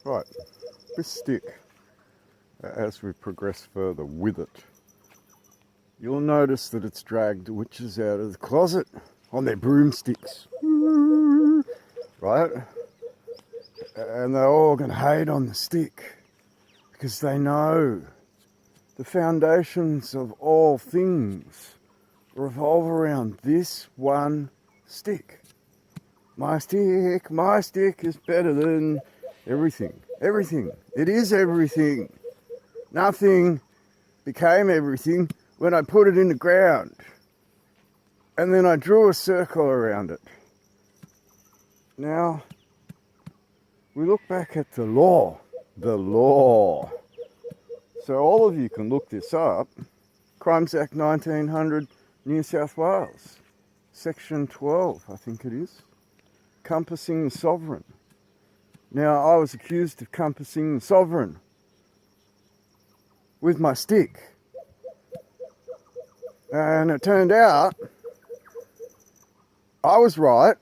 Right, this stick, as we progress further with it, you'll notice that it's dragged witches out of the closet on their broomsticks, right? And they're all going to hate on the stick because they know the foundations of all things revolve around this one stick. My stick is better than everything. Everything. It is everything. Nothing became everything when I put it in the ground. And then I drew a circle around it. Now, we look back at the law. The law. So all of you can look this up. Crimes Act 1900, New South Wales. Section 12, I think it is. Compassing the sovereign. Now, I was accused of compassing the sovereign with my stick. And it turned out I was right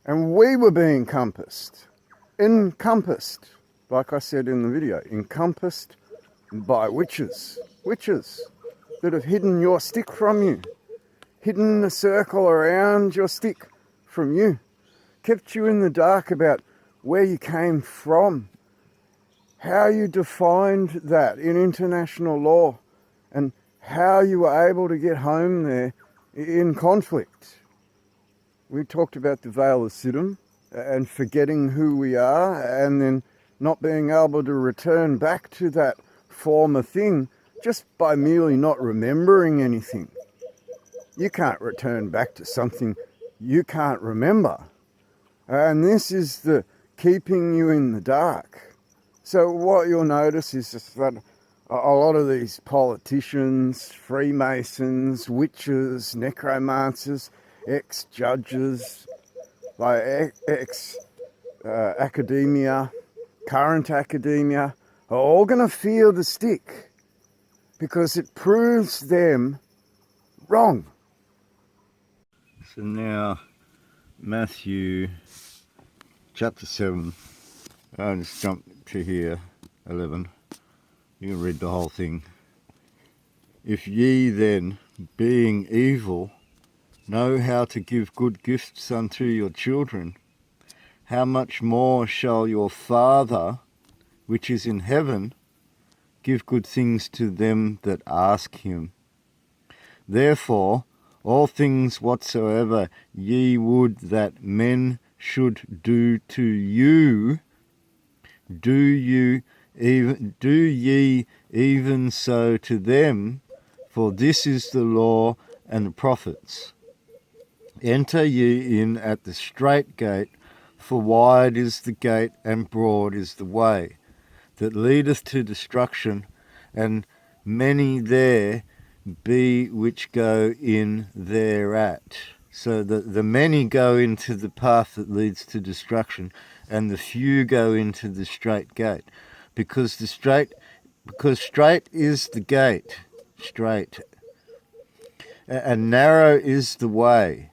and we were being encompassed, like I said in the video, encompassed by witches. Witches that have hidden your stick from you, hidden a circle around your stick from you, kept you in the dark about where you came from, how you defined that in international law, and how you were able to get home there in conflict. We talked about the Veil of Siddim and forgetting who we are and then not being able to return back to that former thing just by merely not remembering anything. You can't return back to something you can't remember. And this is the keeping you in the dark. So what you'll notice is just that a lot of these politicians, Freemasons, witches, necromancers, ex-judges, like ex-academia, current academia, are all going to feel the stick because it proves them wrong. So now, Matthew chapter 7, I'll just jump to here, 11. You can read the whole thing. If ye then, being evil, know how to give good gifts unto your children, how much more shall your Father, which is in heaven, give good things to them that ask him? Therefore, all things whatsoever ye would that men should do to you, do ye even so to them, for this is the law and the prophets. Enter ye in at the strait gate, for wide is the gate and broad is the way that leadeth to destruction, and many there be which go in thereat. So the many go into the path that leads to destruction, and the few go into the strait gate. Because straight is the gate, straight, and narrow is the way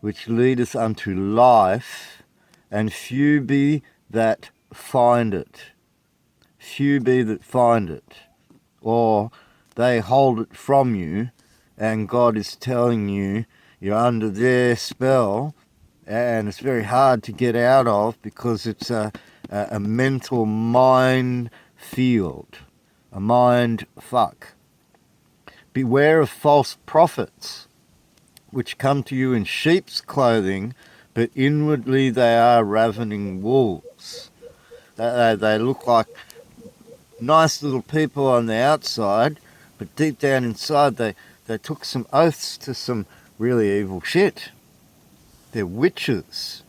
which leadeth unto life, and few be that find it. Few be that find it, or they hold it from you, and God is telling you you're under their spell, and it's very hard to get out of because it's a mental mind field, a mind fuck. Beware of false prophets, which come to you in sheep's clothing, but inwardly they are ravening wolves. They look like nice little people on the outside, but deep down inside they took some oaths to some really evil shit. They're witches.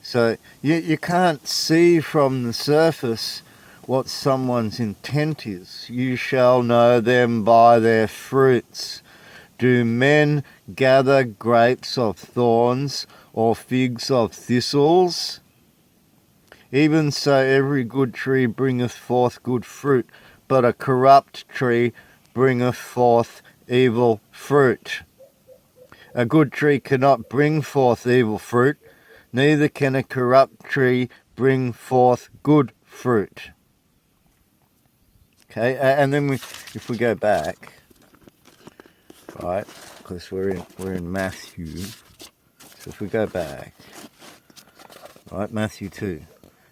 So you can't see from the surface what someone's intent is. You shall know them by their fruits. Do men gather grapes of thorns or figs of thistles? Even so every good tree bringeth forth good fruit, but a corrupt tree bringeth forth evil fruit. A good tree cannot bring forth evil fruit, neither can a corrupt tree bring forth good fruit. Okay, and then if we go back, right, because we're in Matthew. So if we go back, right, Matthew 2.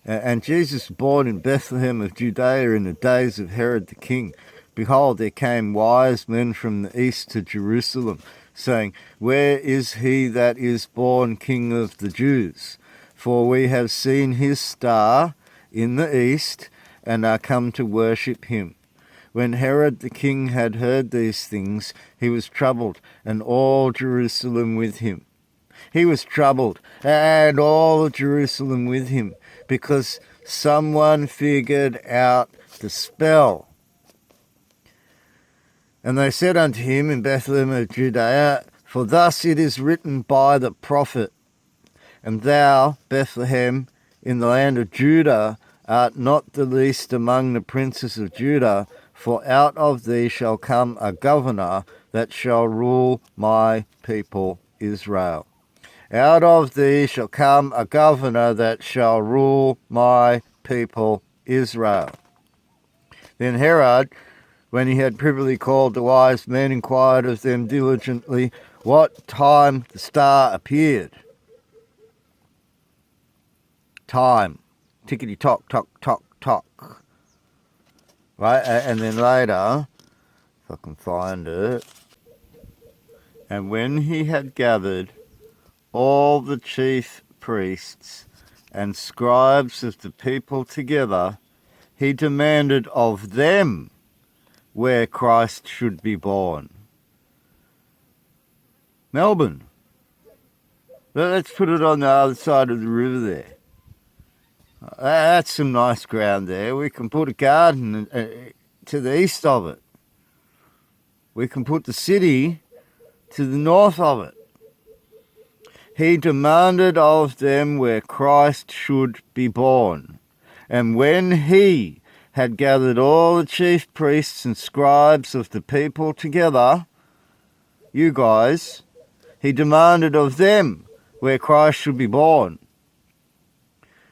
And Jesus was born in Bethlehem of Judea in the days of Herod the king. Behold, there came wise men from the east to Jerusalem, saying, Where is he that is born King of the Jews? For we have seen his star in the east, and are come to worship him. When Herod the king had heard these things, he was troubled, and all Jerusalem with him. He was troubled, and all Jerusalem with him, because someone figured out the spell. And they said unto him in Bethlehem of Judea, For thus it is written by the prophet, And thou, Bethlehem, in the land of Judah, art not the least among the princes of Judah, for out of thee shall come a governor that shall rule my people Israel. Out of thee shall come a governor that shall rule my people Israel. Then Herod, when he had privily called the wise men, inquired of them diligently what time the star appeared. Time. Tickety tock, tock, tock, tock. Right, and then later, if I can find it, and when he had gathered all the chief priests and scribes of the people together, he demanded of them where Christ should be born. Melbourne. Let's put it on the other side of the river there. That's some nice ground there. We can put a garden to the east of it. We can put the city to the north of it. He demanded of them where Christ should be born. And when he had gathered all the chief priests and scribes of the people together, you guys, he demanded of them where Christ should be born.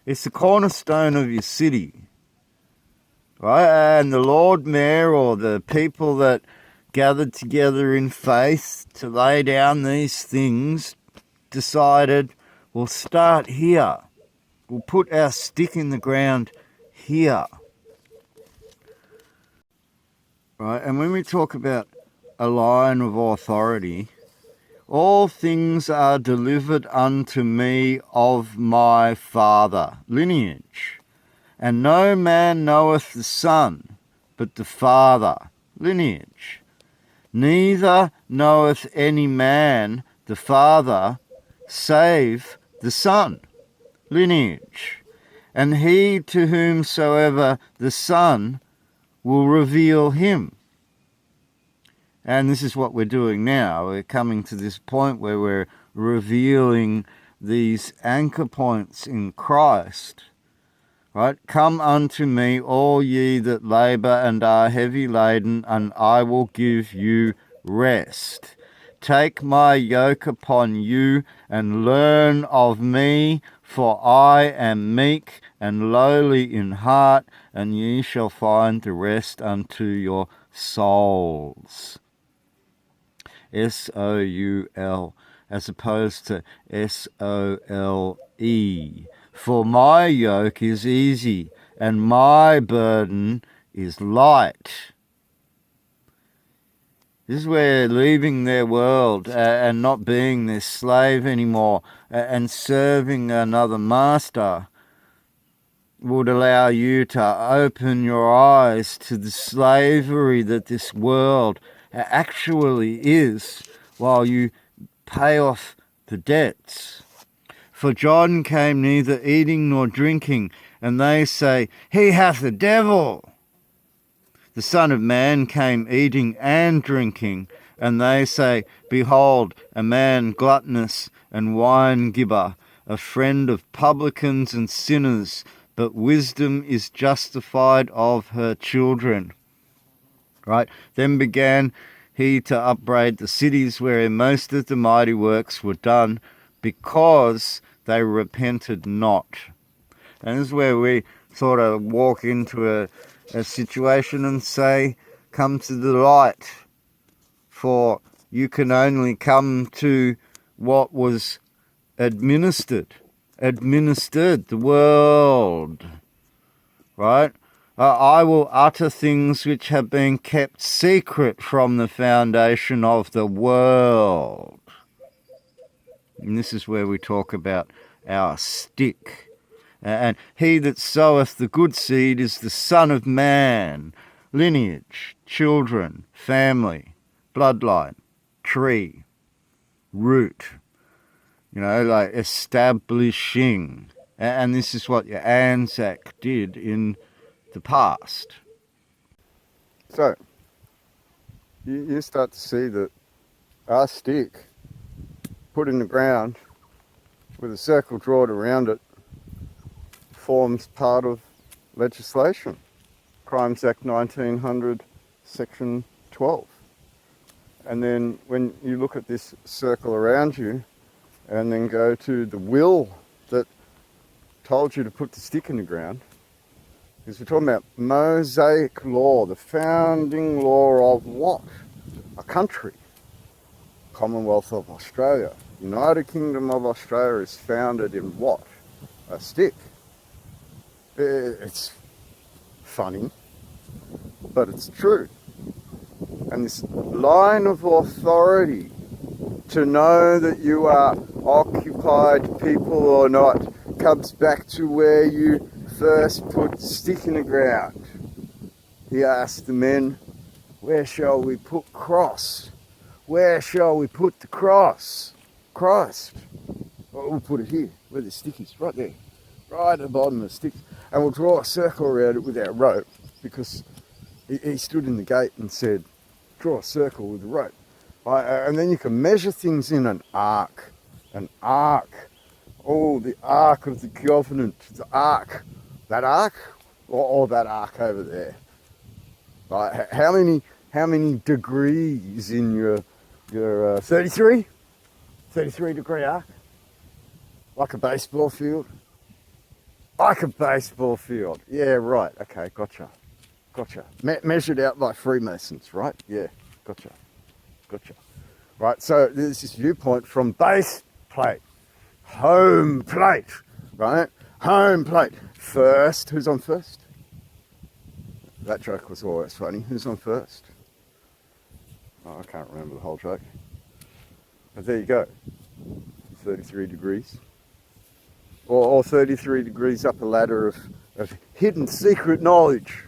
It's the cornerstone of your city, right? And the Lord Mayor, or the people that gathered together in faith to lay down these things, decided, we'll start here. We'll put our stick in the ground here. Right? And when we talk about a line of authority, all things are delivered unto me of my Father, lineage. And no man knoweth the Son, but the Father, lineage. Neither knoweth any man the Father, save the Son, lineage. And he to whomsoever the Son will reveal him. And this is what we're doing now. We're coming to this point where we're revealing these anchor points in Christ. Right? Come unto me, all ye that labour and are heavy laden, and I will give you rest. Take my yoke upon you and learn of me, for I am meek and lowly in heart, and ye shall find the rest unto your souls. S-O-U-L, as opposed to S-O-L-E. For my yoke is easy, and my burden is light. This is where leaving their world and not being their slave anymore and serving another master would allow you to open your eyes to the slavery that this world actually is, while you pay off the debts. For John came neither eating nor drinking, and they say, He hath a devil. The Son of Man came eating and drinking, and they say, Behold, a man gluttonous and wine-gibber, a friend of publicans and sinners, but wisdom is justified of her children. Right? Then began he to upbraid the cities wherein most of the mighty works were done, because they repented not. And this is where we sort of walk into a situation and say, come to the light, for you can only come to what was administered, the world, right? I will utter things which have been kept secret from the foundation of the world. And this is where we talk about our stick. And he that soweth the good seed is the Son of Man. Lineage, children, family, bloodline, tree, root. You know, like establishing. And this is what your Anzac did in the past. So, you start to see that our stick, put in the ground with a circle drawn around it, forms part of legislation. Crimes Act 1900, Section 12. And then when you look at this circle around you and then go to the will that told you to put the stick in the ground, because we're talking about Mosaic law, the founding law of what? A country. Commonwealth of Australia. United Kingdom of Australia is founded in what? A stick. It's funny, but it's true. And this line of authority to know that you are occupied people or not comes back to where you first put the stick in the ground. He asked the men, where shall we put cross? Where shall we put the cross? Christ. Well, we'll put it here, where the stick is, right there. Right at the bottom of the stick. And we'll draw a circle around it with our rope, because he stood in the gate and said, draw a circle with the rope. And then you can measure things in an ark. An ark. Oh, the Ark of the Covenant. The ark. That ark? Or that ark over there? Right, how many degrees in your 33 degree arc? Like a baseball field? Like a baseball field. Yeah, right. Okay, gotcha. Measured out by Freemasons, right? Yeah, gotcha. Right, so there's this viewpoint from base plate, home plate, right? Home plate. First, who's on first? That joke was always funny. Who's on first? Oh, I can't remember the whole joke. But there you go. 33 degrees. Or 33 degrees up a ladder of hidden secret knowledge.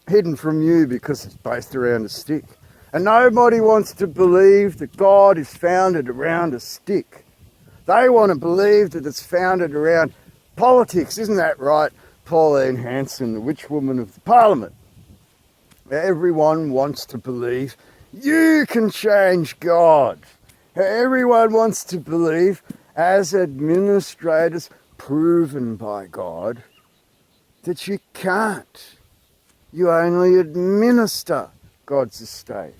Hidden from you because it's based around a stick. And nobody wants to believe that God is founded around a stick. They want to believe that it's founded around politics. Isn't that right, Pauline Hanson, the witch woman of the Parliament? Everyone wants to believe you can change God. Everyone wants to believe, as administrators proven by God, that you can't. You only administer God's estate.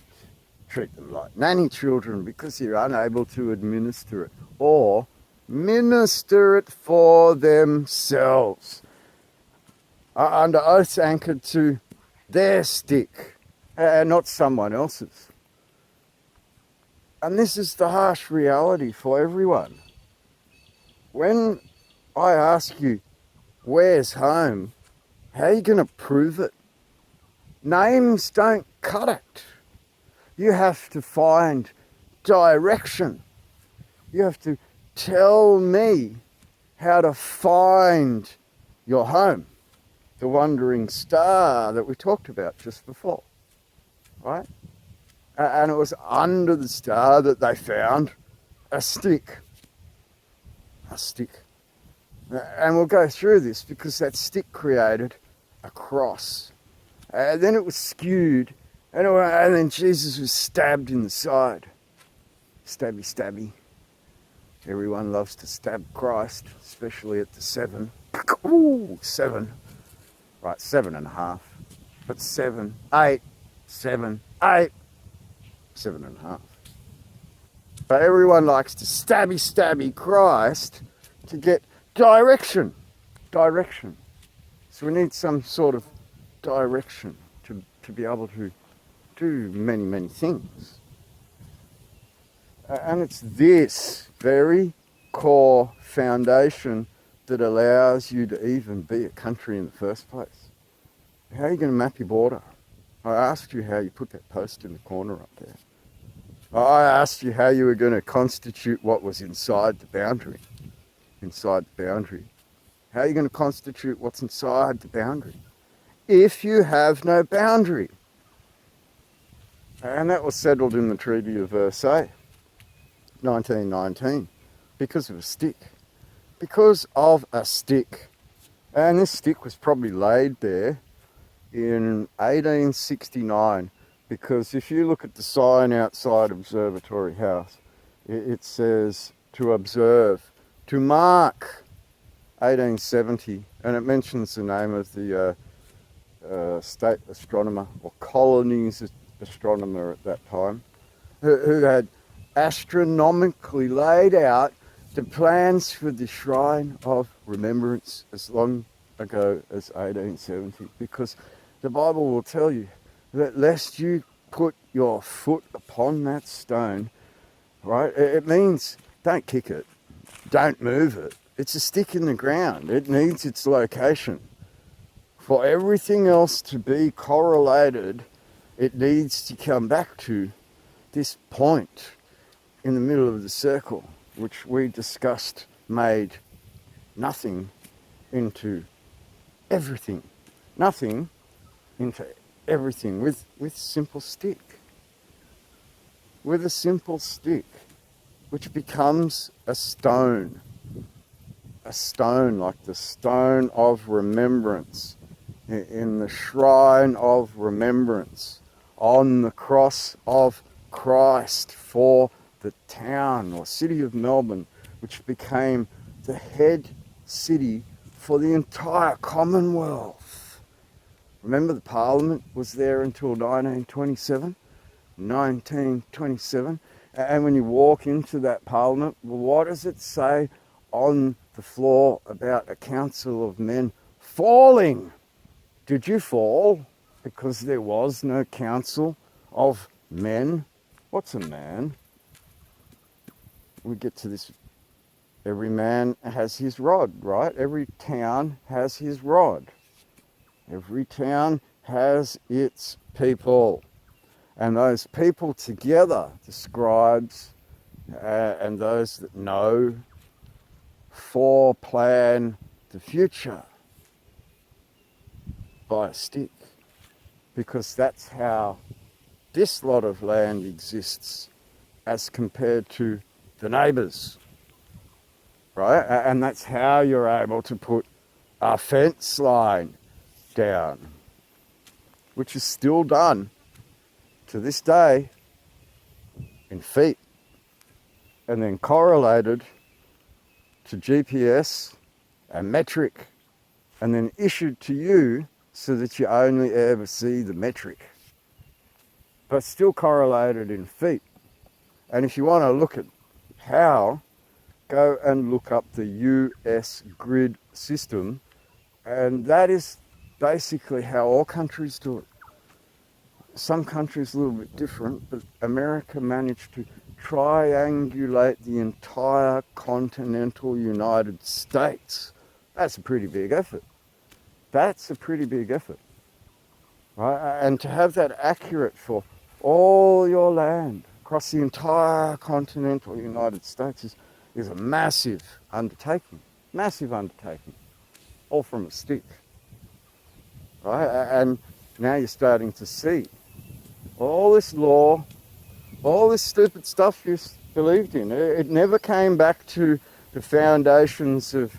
Treat them like nanny children because you're unable to administer it, or minister it for themselves. Under oaths anchored to their stick, and not someone else's. And this is the harsh reality for everyone. When I ask you, where's home? How are you going to prove it? Names don't cut it. You have to find direction. You have to tell me how to find your home. The wandering star that we talked about just before, right? And it was under the star that they found a stick. A stick. And we'll go through this because that stick created a cross. Then it was skewed, and then Jesus was stabbed in the side. Stabby, stabby. Everyone loves to stab Christ, especially at the 7. Ooh, 7. Right, 7.5. But 7, 8, 7, 8, 7.5. But everyone likes to stabby Christ to get direction. direction. So we need some sort of direction to be able to do many, many things. And it's this very core foundation that allows you to even be a country in the first place. How are you going to map your border? I asked you how you put that post in the corner up there. I asked you how you were going to constitute what was inside the boundary. Inside the boundary. How are you going to constitute what's inside the boundary? If you have no boundary. And that was settled in the Treaty of Versailles, 1919, because of a stick. Because of a stick. And this stick was probably laid there in 1869, because if you look at the sign outside Observatory House, it says to observe, to mark 1870, and it mentions the name of the state astronomer, or colonies astronomer at that time, who had astronomically laid out the plans for the Shrine of Remembrance as long ago as 1870, because the Bible will tell you that lest you put your foot upon that stone, right? It means don't kick it, don't move it. It's a stick in the ground. It needs its location. For everything else to be correlated, it needs to come back to this point in the middle of the circle, which we discussed made nothing into everything. Nothing into everything with simple stick. With a simple stick, which becomes a stone. A stone, like the stone of remembrance, in the shrine of remembrance, on the cross of Christ for the town or city of Melbourne, which became the head city for the entire Commonwealth. Remember, the Parliament was there until 1927? 1927. And when you walk into that Parliament, well, what does it say on the floor about a council of men falling? Did you fall because there was no council of men? What's a man? We get to this. Every man has his rod, right? Every town has his rod. Every town has its people. And those people together, the scribes and those that know, foreplan the future by a stick. Because that's how this lot of land exists as compared to the neighbours, right? And that's how you're able to put a fence line down, which is still done to this day in feet, and then correlated to GPS and metric, and then issued to you so that you only ever see the metric, but still correlated in feet. And if you want to look at how, go and look up the US grid system, and that is basically how all countries do it. Some countries a little bit different, but America managed to triangulate the entire continental United States. That's a pretty big effort. That's a pretty big effort, right? And to have that accurate for all your land across the entire continental United States is a massive undertaking, all from a stick, right? And now you're starting to see all this law, all this stupid stuff you believed in. It never came back to the foundations of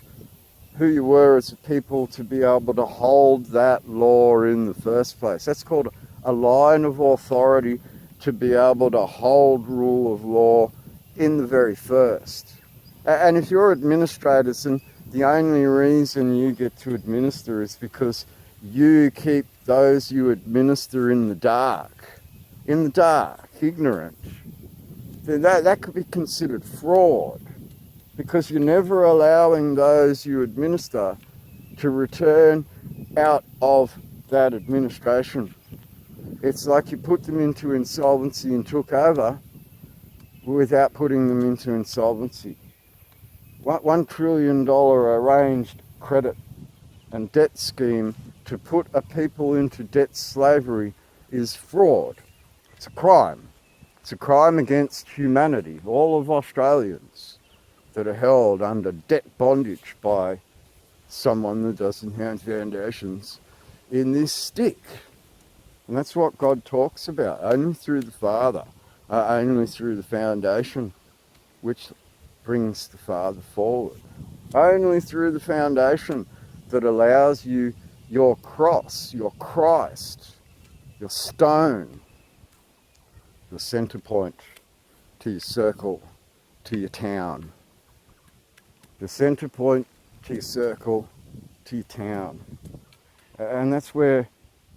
who you were as a people to be able to hold that law in the first place. That's called a line of authority, to be able to hold rule of law in the very first. And if you're administrators, and the only reason you get to administer is because you keep those you administer in the dark, ignorant, then that could be considered fraud, because you're never allowing those you administer to return out of that administration. It's like you put them into insolvency and took over without putting them into insolvency. $1 trillion arranged credit and debt scheme to put a people into debt slavery is fraud. It's a crime. It's a crime against humanity. All of Australians that are held under debt bondage by someone that doesn't have foundations in this stick. And that's what God talks about, only through the Father, only through the foundation, which brings the Father forward. Only through the foundation that allows you your cross, your Christ, your stone, your centre point to your circle, to your town. The centre point to your circle, to your town. And that's where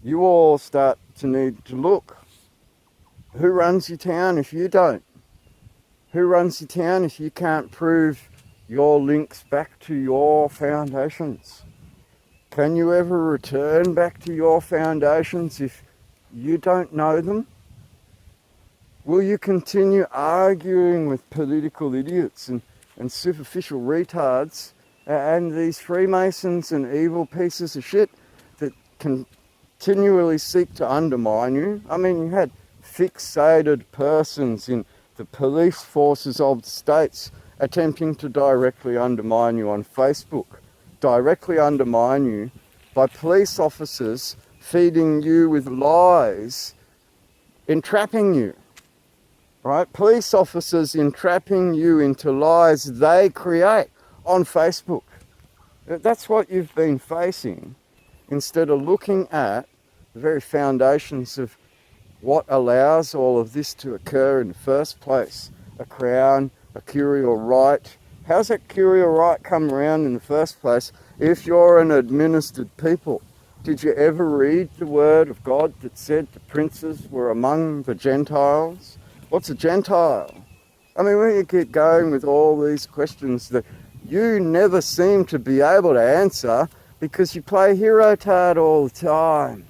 you all start to need to look. Who runs your town if you don't? Who runs your town if you can't prove your links back to your foundations? Can you ever return back to your foundations if you don't know them? Will you continue arguing with political idiots and superficial retards and these Freemasons and evil pieces of shit that continually seek to undermine you? I mean, you had fixated persons in the police forces of the states attempting to directly undermine you on Facebook, directly undermine you by police officers feeding you with lies, entrapping you, right? Police officers entrapping you into lies they create on Facebook. That's what you've been facing, instead of looking at the very foundations of what allows all of this to occur in the first place. A crown, a curial right. How's that curial right come around in the first place if you're an administered people? Did you ever read the word of God that said the princes were among the Gentiles? What's a Gentile? I mean, when you keep going with all these questions that you never seem to be able to answer because you play hero tard all the time.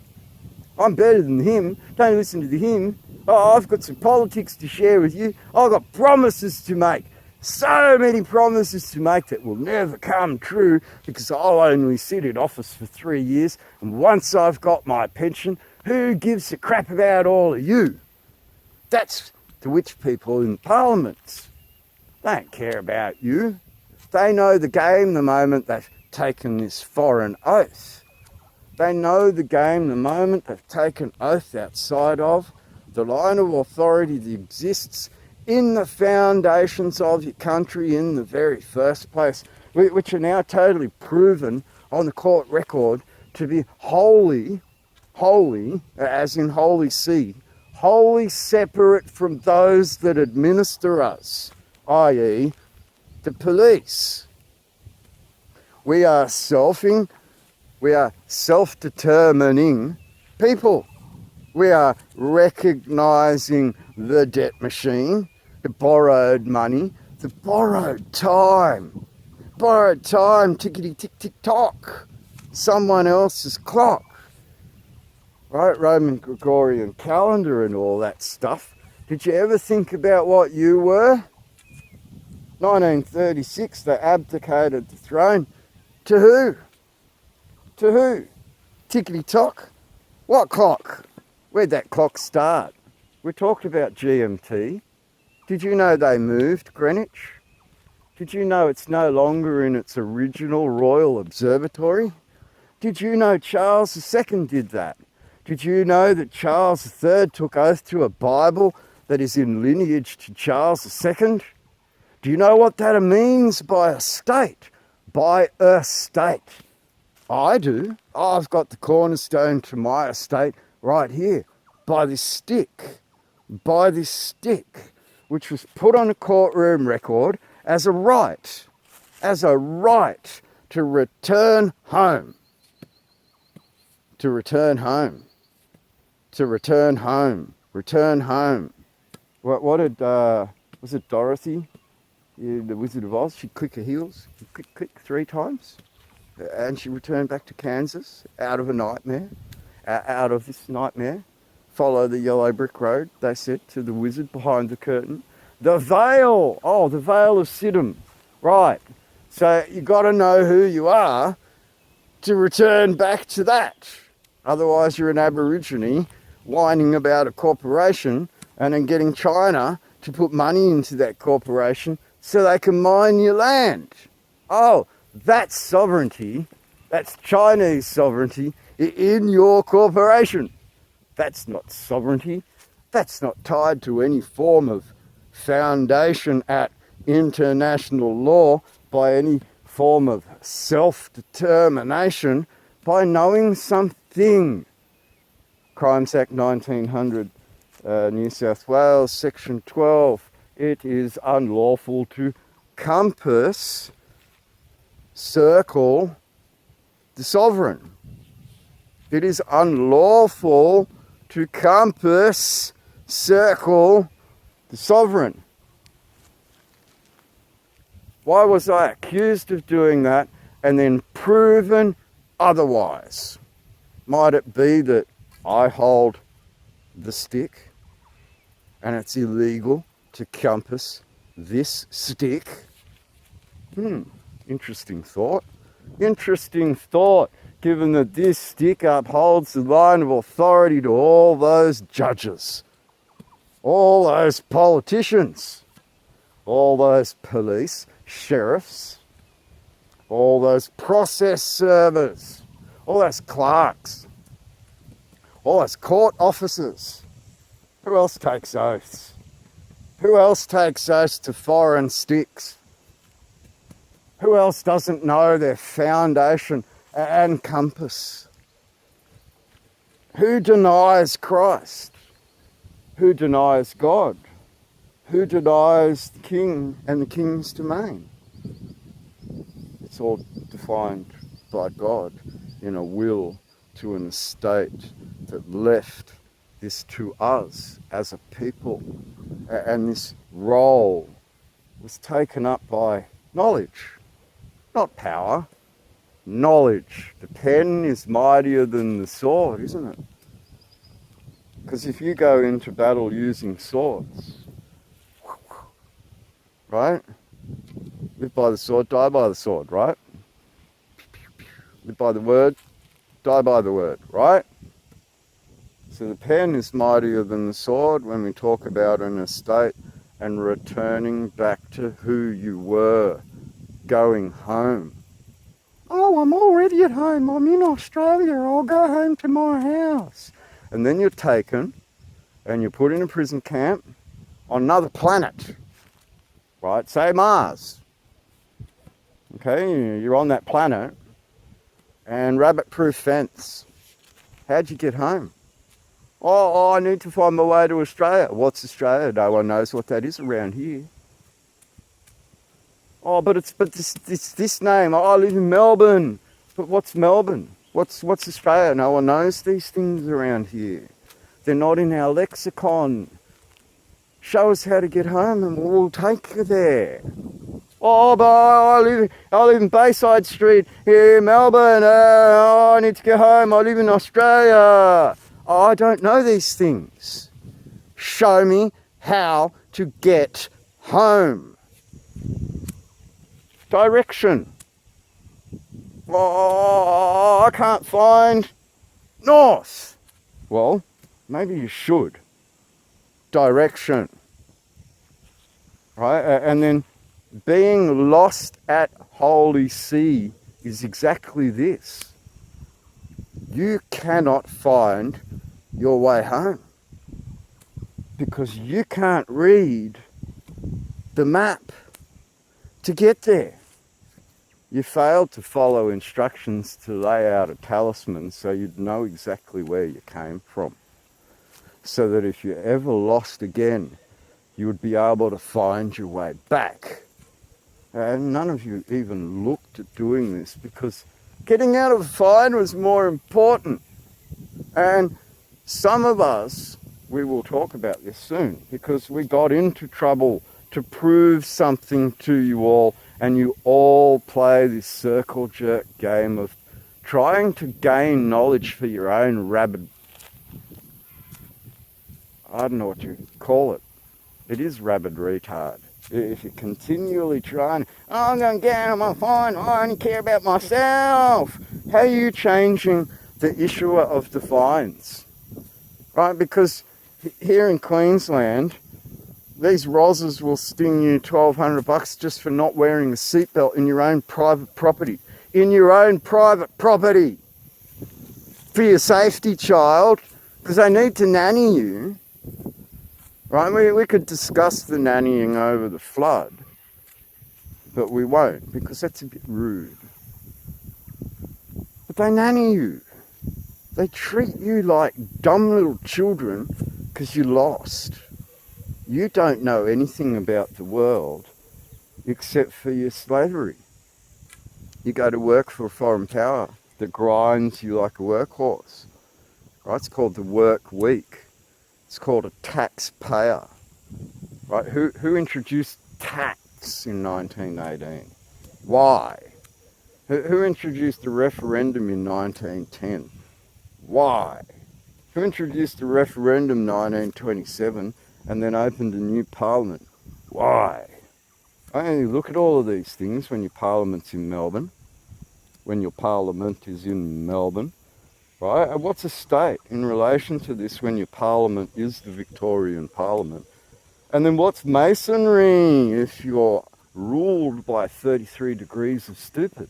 I'm better than him. Don't listen to him. Oh, I've got some politics to share with you. I've got promises to make. So many promises to make that will never come true because I'll only sit in office for 3 years. And once I've got my pension, who gives a crap about all of you? That's the witch people in parliaments. They don't care about you. They know the game the moment they've taken this foreign oath. They know the game the moment they've taken oath outside of the line of authority that exists in the foundations of your country in the very first place, which are now totally proven on the court record to be wholly, as in holy seed, wholly separate from those that administer us, i.e. the police. We are self-determining people. We are recognising the debt machine, the borrowed money, the borrowed time. Borrowed time, tickety-tick-tick-tock. Someone else's clock. Right? Roman Gregorian calendar and all that stuff. Did you ever think about what you were? 1936, they abdicated the throne. To who? To who? Tickety-tock? What clock? Where'd that clock start? We talked about GMT. Did you know they moved Greenwich? Did you know it's no longer in its original Royal Observatory? Did you know Charles II did that? Did you know that Charles III took oath to a Bible that is in lineage to Charles II? Do you know what that means by a state? By a state. I do. I've got the cornerstone to my estate right here. By this stick. By this stick. Which was put on a courtroom record as a right. As a right to return home. To return home. To return home. Return home. What did, was it Dorothy? The Wizard of Oz? She'd click her heels. Click, click 3 times. And she returned back to Kansas out of a nightmare, out of this nightmare. Follow the yellow brick road, they said to the wizard behind the curtain. The veil! Oh, the veil of Siddim. Right. So you got to know who you are to return back to that. Otherwise, you're an Aborigine whining about a corporation and then getting China to put money into that corporation so they can mine your land. Oh, that's sovereignty. That's Chinese sovereignty in your corporation. That's not sovereignty. That's not tied to any form of foundation at international law by any form of self-determination by knowing something. Crimes Act 1900, New South Wales, Section 12. It is unlawful to compass, circle the sovereign. It is unlawful to compass, circle the sovereign. Why was I accused of doing that and then proven otherwise? Might it be that I hold the stick and it's illegal to compass this stick? Interesting thought. Interesting thought, given that this stick upholds the line of authority to all those judges, all those politicians, all those police, sheriffs, all those process servers, all those clerks, all those court officers. Who else takes oaths? Who else takes oaths to foreign sticks? Who else doesn't know their foundation and compass? Who denies Christ? Who denies God? Who denies the king and the king's domain? It's all defined by God in a will to an estate that left this to us as a people. And this role was taken up by knowledge, not power. Knowledge. The pen is mightier than the sword, isn't it? Because if you go into battle using swords, right? Live by the sword, die by the sword, right? Live by the word, die by the word, right? So the pen is mightier than the sword when we talk about an estate and returning back to who you were, going home. Oh, I'm already at home. I'm in Australia. I'll go home to my house. And then you're taken and you're put in a prison camp on another planet, right? Say Mars. Okay, you're on that planet and rabbit-proof fence. How'd you get home? Oh, I need to find my way to Australia. What's Australia? No one knows what that is around here. Oh, but it's this name. Oh, I live in Melbourne. But what's Melbourne? What's Australia? No one knows these things around here. They're not in our lexicon. Show us how to get home and we'll take you there. Oh, but I live in Bayside Street here in Melbourne. I need to get home. I live in Australia. Oh, I don't know these things. Show me how to get home. Direction. Oh, I can't find north. Well, maybe you should. Direction. Right? And then being lost at Holy See is exactly this. You cannot find your way home because you can't read the map to get there. You failed to follow instructions to lay out a talisman so you'd know exactly where you came from, so that if you're ever lost again, you would be able to find your way back. And none of you even looked at doing this because getting out of a fine was more important. And some of us, we will talk about this soon, because we got into trouble to prove something to you all, and you all play this circle jerk game of trying to gain knowledge for your own rabid, I don't know what you call it. It is rabid retard. If you continually try and, oh, I'm going to get out of my phone, I only care about myself. How are you changing the issuer of the fines? Right? Because here in Queensland, these rozzers will sting you $1,200 just for not wearing a seatbelt in your own private property. In your own private property. For your safety, child. Because they need to nanny you. Right? We could discuss the nannying over the flood. But we won't, because that's a bit rude. But they nanny you. They treat you like dumb little children because you lost. You don't know anything about the world except for your slavery. You go to work for a foreign power that grinds you like a workhorse. Right? It's called the work week. It's called a taxpayer. Right? Who introduced tax in 1918? Why? Who introduced the referendum in 1910? Why? Who introduced the referendum in 1927 and then opened a new parliament? Why? Only look at all of these things when your parliament's in Melbourne, when your parliament is in Melbourne, right? And what's a state in relation to this when your parliament is the Victorian Parliament? And then what's masonry if you're ruled by 33 degrees of stupid?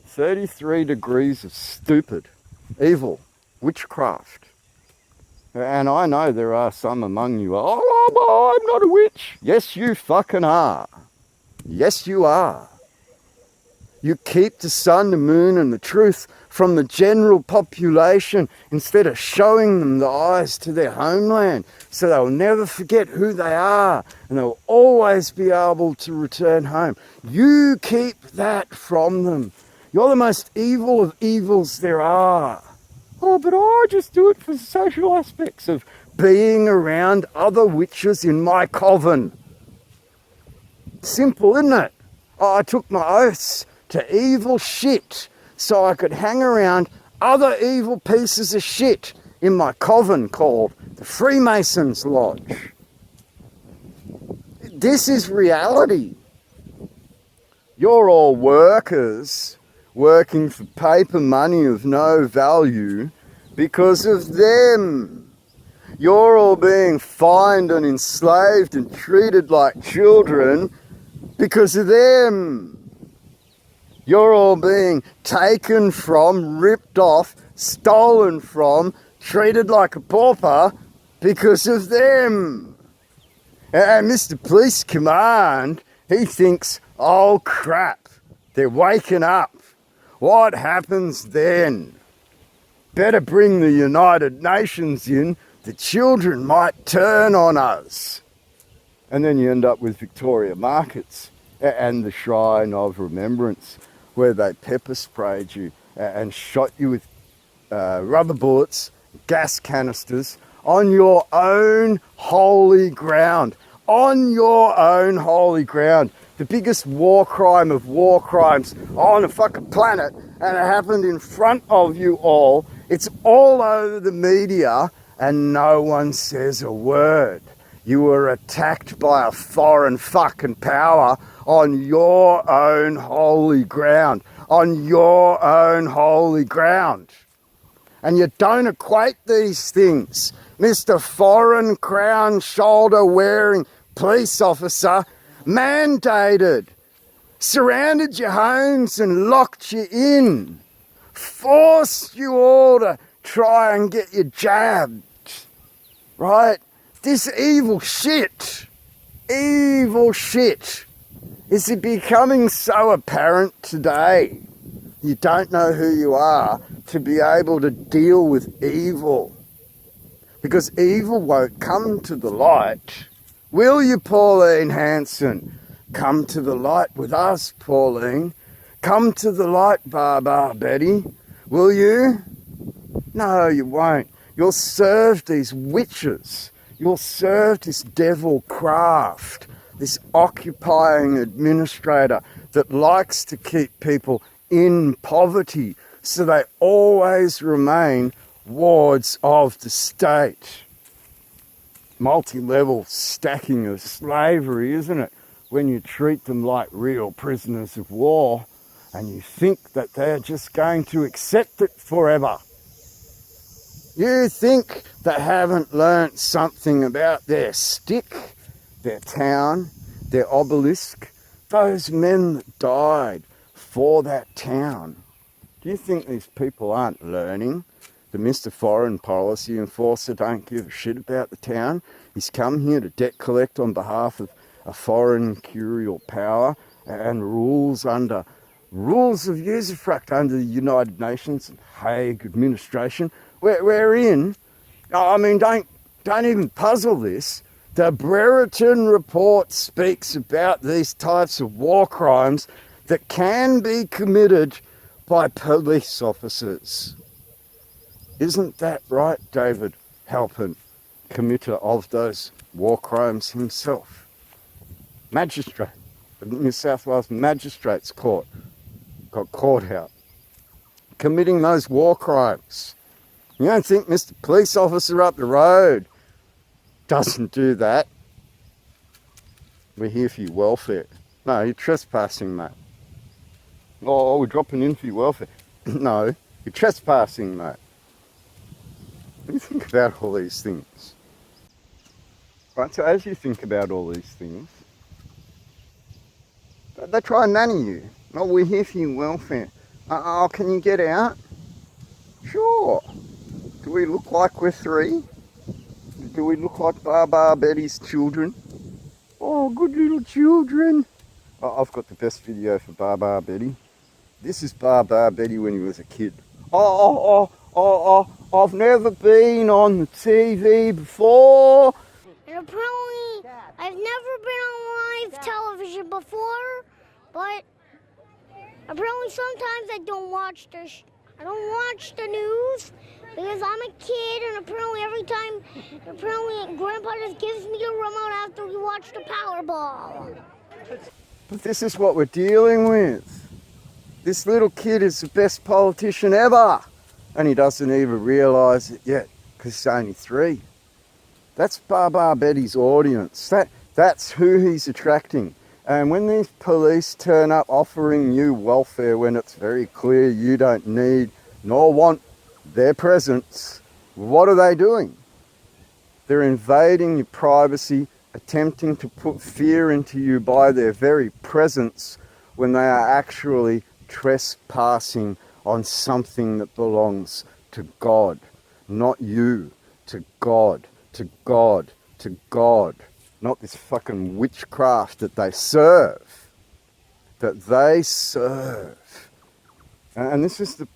33 degrees of stupid, evil, witchcraft. And I know there are some among you, oh, I'm not a witch. Yes, you fucking are. Yes, you are. You keep the sun, the moon, and the truth from the general population instead of showing them the eyes to their homeland so they'll never forget who they are and they'll always be able to return home. You keep that from them. You're the most evil of evils there are. Oh, but I just do it for the social aspects of being around other witches in my coven. Simple, isn't it? Oh, I took my oaths to evil shit so I could hang around other evil pieces of shit in my coven called the Freemasons Lodge. This is reality. You're all workers working for paper money of no value because of them. You're all being fined and enslaved and treated like children because of them. You're all being taken from, ripped off, stolen from, treated like a pauper because of them. And Mr. Police Command, he thinks, oh crap, they're waking up. What happens then? Better bring the United Nations in. The children might turn on us. And then you end up with Victoria Markets and the Shrine of Remembrance, where they pepper sprayed you and shot you with rubber bullets, gas canisters, on your own holy ground. On your own holy ground. The biggest war crime of war crimes on the fucking planet, and it happened in front of you all. It's all over the media and no one says a word. You were attacked by a foreign fucking power on your own holy ground. On your own holy ground. And you don't equate these things. Mr. Foreign crown shoulder wearing police officer mandated, surrounded your homes and locked you in, forced you all to try and get you jabbed, right? This evil shit is it becoming so apparent today. You don't know who you are to be able to deal with evil, because evil won't come to the light. Will you, Pauline Hanson? Come to the light with us, Pauline. Come to the light, Barbara Betty. Will you? No, you won't. You'll serve these witches. You'll serve this devil craft, this occupying administrator that likes to keep people in poverty so they always remain wards of the state. Multi-level stacking of slavery, isn't it? When you treat them like real prisoners of war and you think that they're just going to accept it forever. You think they haven't learnt something about their stick, their town, their obelisk, those men that died for that town. Do you think these people aren't learning that Mr. Foreign Policy Enforcer don't give a shit about the town? He's come here to debt collect on behalf of a foreign curial power and rules of usufruct under the United Nations and Hague administration. We're in. I mean, don't even puzzle this. The Brereton report speaks about these types of war crimes that can be committed by police officers. Isn't that right, David Halpin, committer of those war crimes himself? Magistrate, the New South Wales Magistrates Court got caught out committing those war crimes. You don't think Mr. Police Officer up the road doesn't do that? We're here for your welfare. No, you're trespassing, mate. Oh, we're dropping in for your welfare. No, you're trespassing, mate. What do you think about all these things? Right, so as you think about all these things, they try and nanny you. Oh, we're here for your welfare. Oh, can you get out? Sure. Do we look like we're 3? Do we look like Baba Betty's children? Oh, good little children. Oh, I've got the best video for Baba Betty. This is Baba Betty when he was a kid. I've never been on the TV before. And apparently, I've never been on live television before, but apparently sometimes I don't watch I don't watch the news because I'm a kid, and apparently Grandpa just gives me a remote after we watch the Powerball. But this is what we're dealing with. This little kid is the best politician ever, and he doesn't even realise it yet because he's only 3. That's Baba Betty's audience. That's who he's attracting. And when these police turn up offering you welfare when it's very clear you don't need nor want their presence, what are they doing? They're invading your privacy, attempting to put fear into you by their very presence when they are actually trespassing on something that belongs to God, not you, to God, to God, to God. Not this fucking witchcraft that they serve. And this is the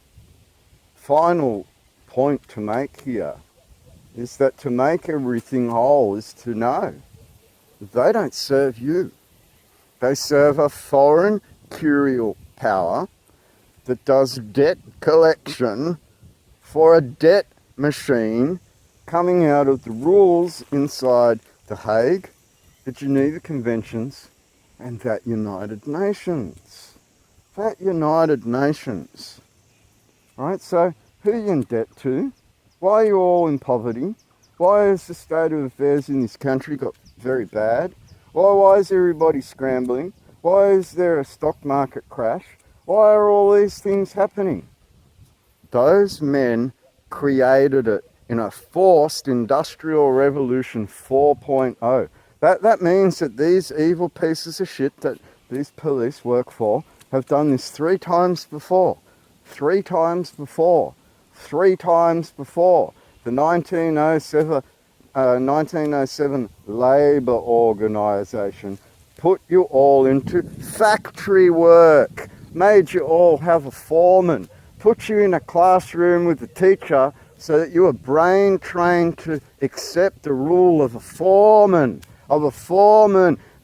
final point to make here, is that to make everything whole is to know that they don't serve you. They serve a foreign curial power that does debt collection for a debt machine coming out of the rules inside the Hague, the Geneva Conventions, and that United Nations. That United Nations. Right, so who are you in debt to? Why are you all in poverty? Why has the state of affairs in this country got very bad? Why is everybody scrambling? Why is there a stock market crash? Why are all these things happening? Those men created it in a forced industrial revolution 4.0. That means that these evil pieces of shit that these police work for have done this 3 times before. 3 times before. 3 times before. The 1907 Labour Organisation put you all into factory work, made you all have a foreman, put you in a classroom with a teacher so that you were brain trained to accept the rule of a foreman,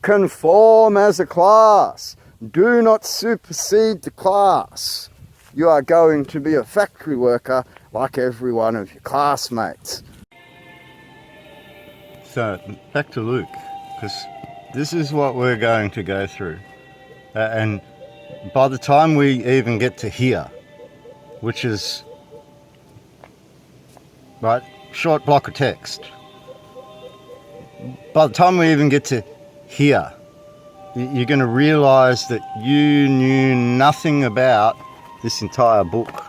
conform as a class, do not supersede the class. You are going to be a factory worker like every one of your classmates. So back to Luke, because This is what we're going to go through. And by the time we even get to here, which is, right, short block of text. By the time we even get to here, you're going to realise that you knew nothing about this entire book.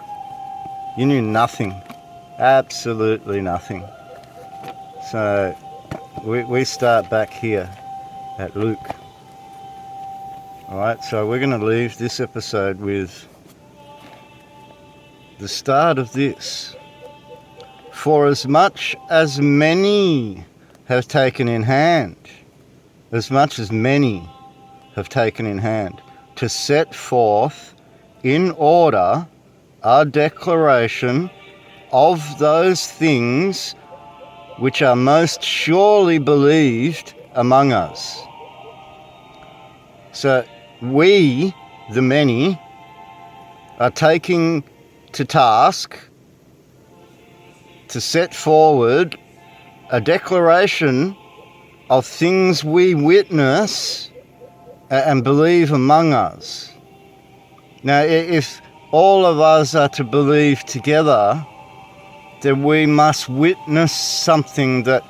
You knew nothing. Absolutely nothing. So we start back here at Luke. Alright, so we're going to leave this episode with the start of this. For as much as many have taken in hand, as much as many have taken in hand, to set forth in order a declaration of those things which are most surely believed among us. So we, the many, are taking to task to set forward a declaration of things we witness and believe among us. Now, if all of us are to believe together, then we must witness something that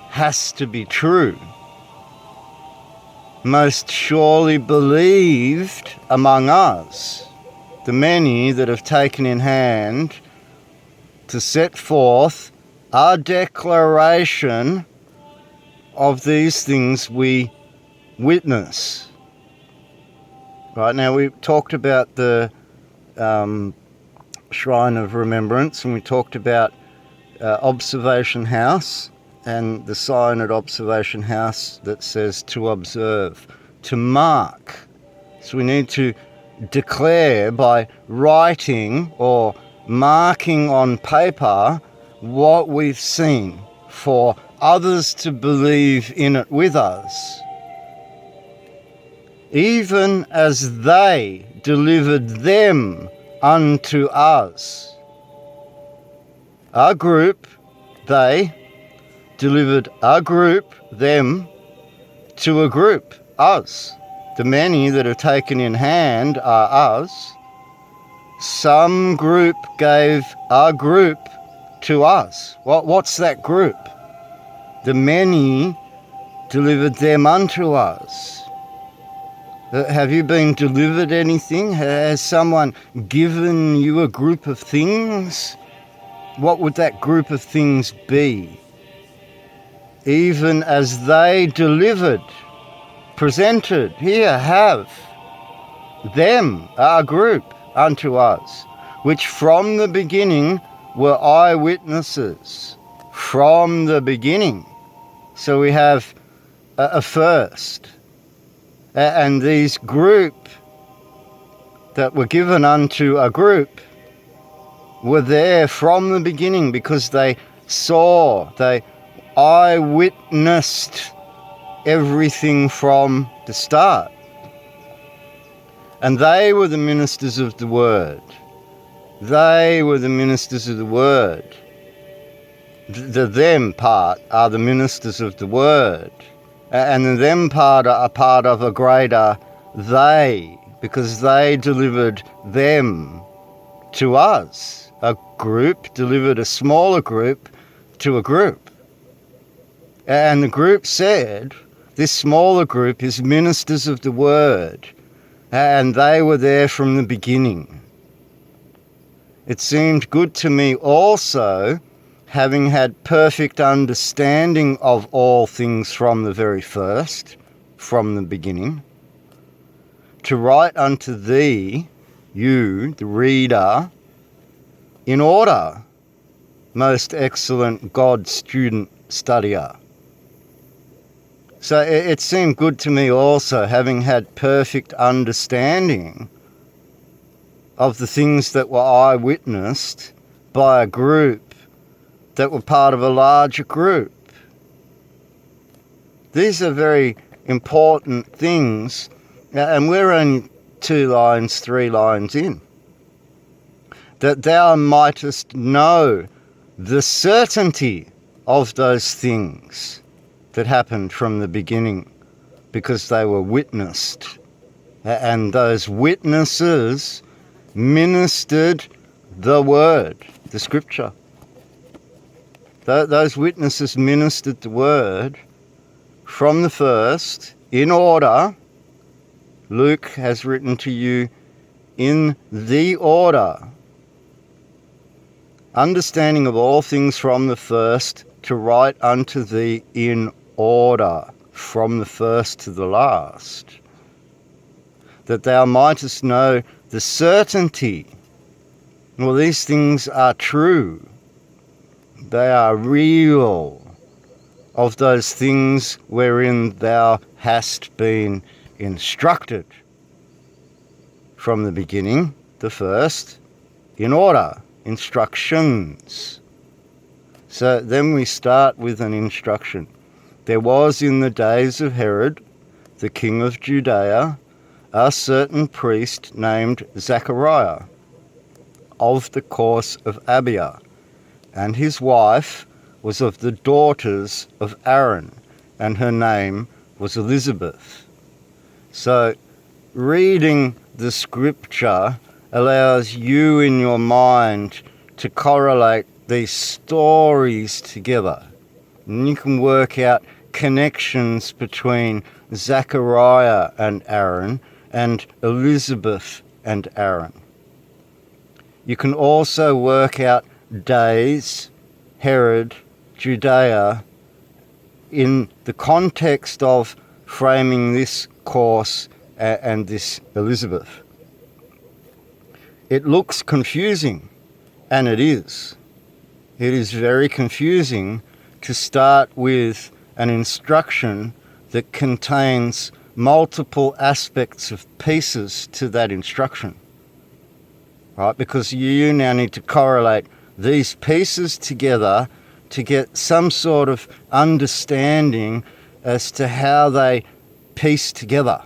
has to be true. Most surely believed among us, the many that have taken in hand to set forth a declaration of these things we witness. Right, now we talked about the Shrine of Remembrance, and we talked about Observation House and the sign at Observation House that says to observe, to mark. So we need to declare by writing or marking on paper what we've seen for others to believe in it with us. Even as they delivered them unto us. Our group, they delivered a group, them, to a group, us. The many that are taken in hand are us. Some group gave a group to us. What's that group? The many delivered them unto us. Have you been delivered anything? Has someone given you a group of things? What would that group of things be? Even as they delivered, presented, here, have them, our group, unto us, which from the beginning were eyewitnesses. From the beginning. So we have a first. And these group that were given unto a group were there from the beginning because they saw, they eyewitnessed everything from the start. And they were the ministers of the word. They were the ministers of the word. The them part are the ministers of the word. And the them part are a part of a greater they, because they delivered them to us. A group delivered a smaller group to a group. And the group said, this smaller group is ministers of the word, and they were there from the beginning. It seemed good to me also, having had perfect understanding of all things from the very first, from the beginning, to write unto thee, you, the reader, in order, most excellent God student studier. So it seemed good to me also, having had perfect understanding of the things that were eyewitnessed by a group that were part of a larger group. These are very important things, and we're only 2 lines, 3 lines in. That thou mightest know the certainty of those things that happened from the beginning, because they were witnessed. And those witnesses ministered the word, the scripture. Those witnesses ministered the word from the first, in order. Luke has written to you in the order. Understanding of all things from the first, to write unto thee in order, from the first to the last, that thou mightest know the certainty. Well, these things are true. They are real, of those things wherein thou hast been instructed. From the beginning, the first, in order, instructions. So then we start with an instruction. There was in the days of Herod, the king of Judea, a certain priest named Zachariah, of the course of Abia, and his wife was of the daughters of Aaron, and her name was Elizabeth. So reading the scripture allows you in your mind to correlate these stories together. And you can work out connections between Zachariah and Aaron and Elizabeth and Aaron. You can also work out days, Herod, Judea, in the context of framing this course and this Elizabeth. It looks confusing, and it is. It is very confusing to start with an instruction that contains multiple aspects of pieces to that instruction, right? Because you now need to correlate these pieces together to get some sort of understanding as to how they piece together.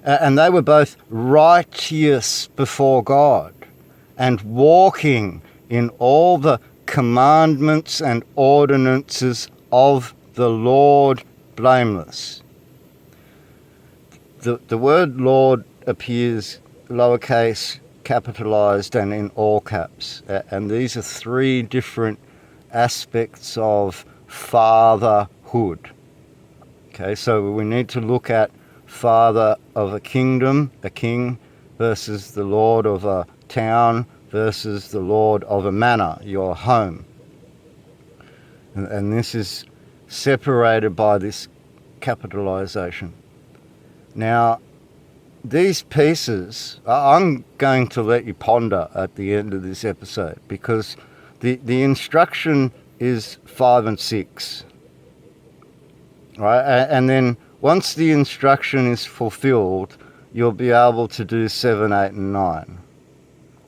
And they were both righteous before God and walking in all the commandments and ordinances of the Lord blameless. The word Lord appears lowercase, capitalized, and in all caps. And these are three different aspects of fatherhood. Okay, so we need to look at father of a kingdom, a king, versus the lord of a town, versus the lord of a manor, your home. And this is separated by this capitalization. Now, these pieces, I'm going to let you ponder at the end of this episode, because the instruction is 5 and 6. Right? And then once the instruction is fulfilled, you'll be able to do 7, 8, and 9.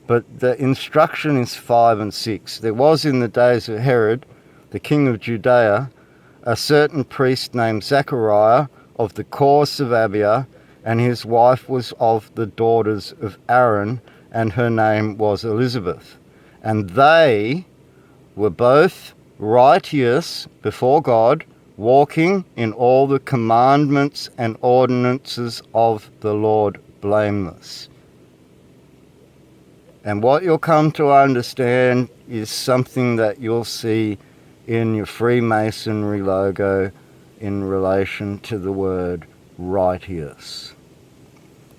But the instruction is 5 and 6. There was in the days of Herod, the king of Judea, a certain priest named Zachariah of the course of Abia, and his wife was of the daughters of Aaron, and her name was Elizabeth. And they were both righteous before God, walking in all the commandments and ordinances of the Lord blameless. And what you'll come to understand is something that you'll see in your Freemasonry logo in relation to the word righteous.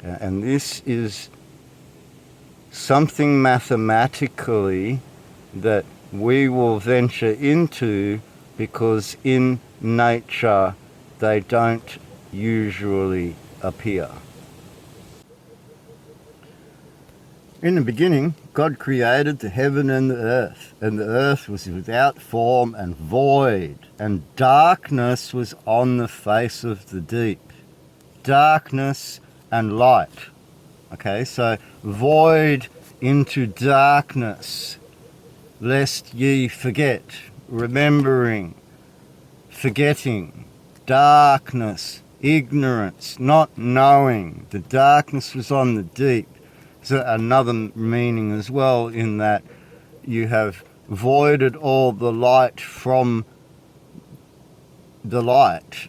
And this is something mathematically that we will venture into, because in nature they don't usually appear. In the beginning, God created the heaven and the earth was without form and void, and darkness was on the face of the deep. Darkness and light. Okay, so void into darkness, lest ye forget, remembering, forgetting, darkness, ignorance, not knowing. The darkness was on the deep. So another meaning as well, in that you have voided all the light from the light.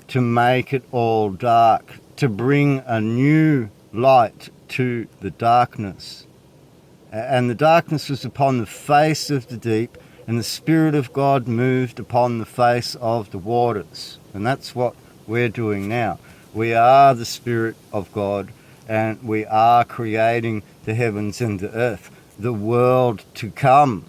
to make it all dark, to bring a new light to the darkness. And the darkness was upon the face of the deep, and the Spirit of God moved upon the face of the waters. And that's what we're doing now. We are the Spirit of God, and we are creating the heavens and the earth, the world to come.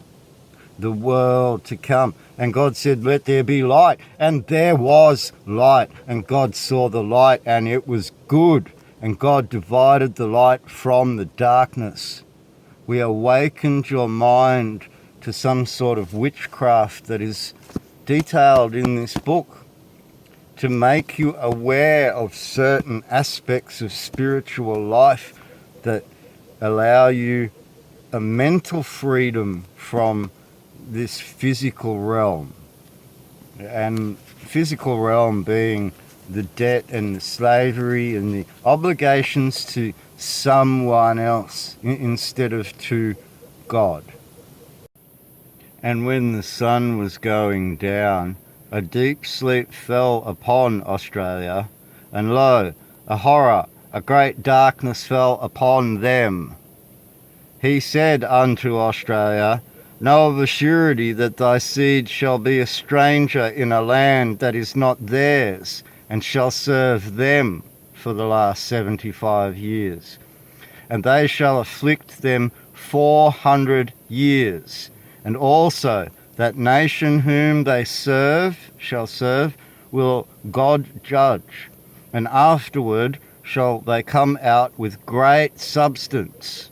The world to come. And God said, let there be light. And there was light. And God saw the light, and it was good. And God divided the light from the darkness. We awakened your mind to some sort of witchcraft that is detailed in this book, to make you aware of certain aspects of spiritual life that allow you a mental freedom from this physical realm. And physical realm being the debt and the slavery and the obligations to someone else instead of to God. And when the sun was going down, a deep sleep fell upon Australia, and lo, a horror, a great darkness fell upon them. He said unto Australia, know of a surety that thy seed shall be a stranger in a land that is not theirs, and shall serve them for the last 75 years. And they shall afflict them 400 years. And also that nation whom they shall serve will God judge. And afterward shall they come out with great substance.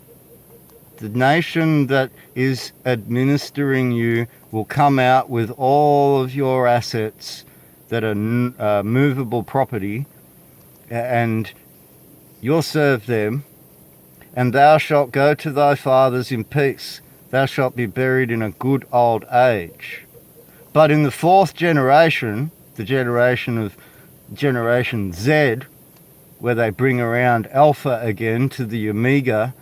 The nation that is administering you will come out with all of your assets that are movable property, and you'll serve them, and thou shalt go to thy fathers in peace. Thou shalt be buried in a good old age. But in the fourth generation, the generation Z, where they bring around Alpha again to the Omega,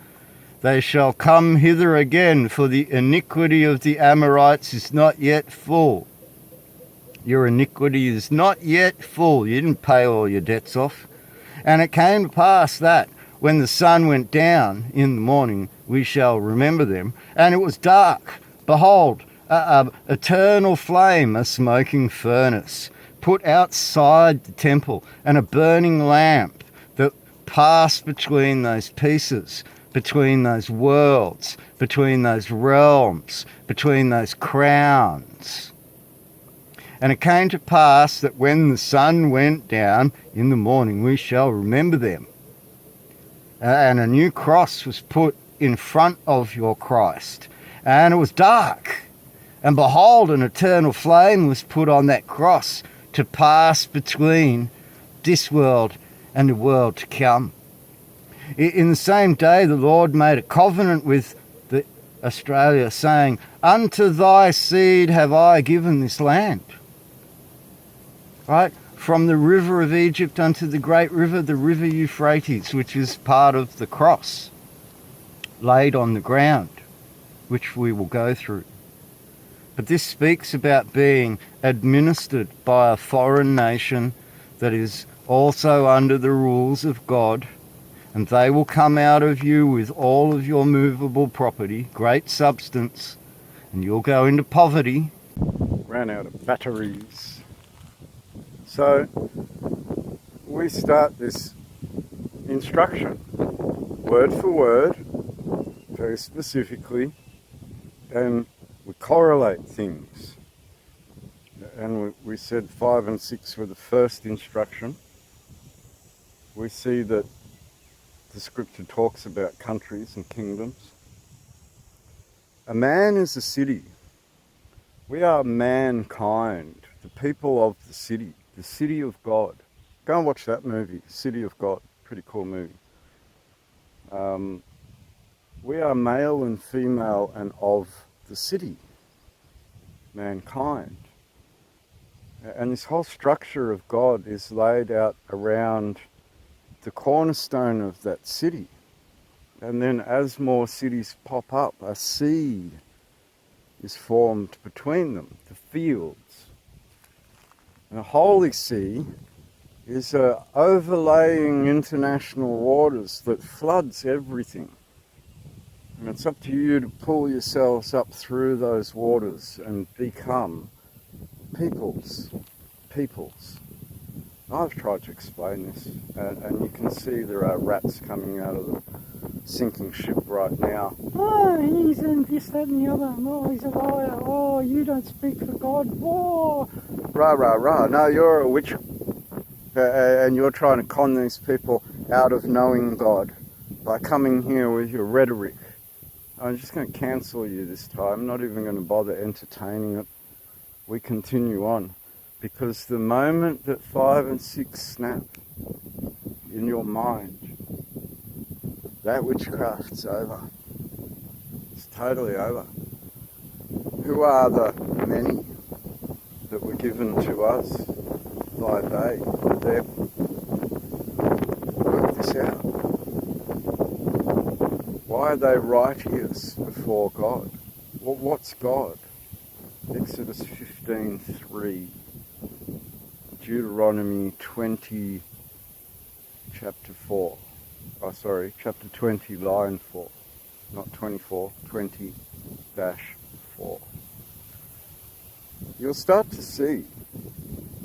they shall come hither again, for the iniquity of the Amorites is not yet full. Your iniquity is not yet full. You didn't pay all your debts off. And it came to pass that when the sun went down in the morning, we shall remember them. And it was dark. Behold, a eternal flame, a smoking furnace, put outside the temple, and a burning lamp that passed between those pieces, between those worlds, between those realms, between those crowns. And it came to pass that when the sun went down in the morning, we shall remember them. And a new cross was put in front of your Christ. And it was dark. And behold, an eternal flame was put on that cross to pass between this world and the world to come. In the same day, the Lord made a covenant with Australia, saying, unto thy seed have I given this land. Right? From the river of Egypt unto the great river, the river Euphrates, which is part of the cross laid on the ground, which we will go through. But this speaks about being administered by a foreign nation that is also under the rules of God, and they will come out of you with all of your movable property, great substance, and you'll go into poverty. Ran out of batteries. So we start this instruction, word for word, very specifically, and we correlate things. And we said 5 and 6 were the first instruction. We see that the scripture talks about countries and kingdoms. A man is a city. We are mankind, the people of the city of God. Go and watch that movie, City of God. Pretty cool movie. We are male and female and of the city, mankind. And this whole structure of God is laid out around the cornerstone of that city. And then as more cities pop up, a seed is formed between them, the fields. And a holy see is overlaying international waters that floods everything. And it's up to you to pull yourselves up through those waters and become peoples. I've tried to explain this, and you can see there are rats coming out of the sinking ship right now. Oh, he's in this, that and the other. Oh, he's a liar. Oh, you don't speak for God. Oh, rah, rah, rah. No, you're a witch. And you're trying to con these people out of knowing God by coming here with your rhetoric. I'm just going to cancel you this time. I'm not even going to bother entertaining it. We continue on. Because the moment that 5 and 6 snap in your mind, that witchcraft's over. It's totally over. Who are the many that were given to us by them? Work this out. Why are they righteous before God? What's God? Exodus 15:3. Deuteronomy 20, chapter 4. Oh, sorry, chapter 20, line 4. Not 24, 20-4. You'll start to see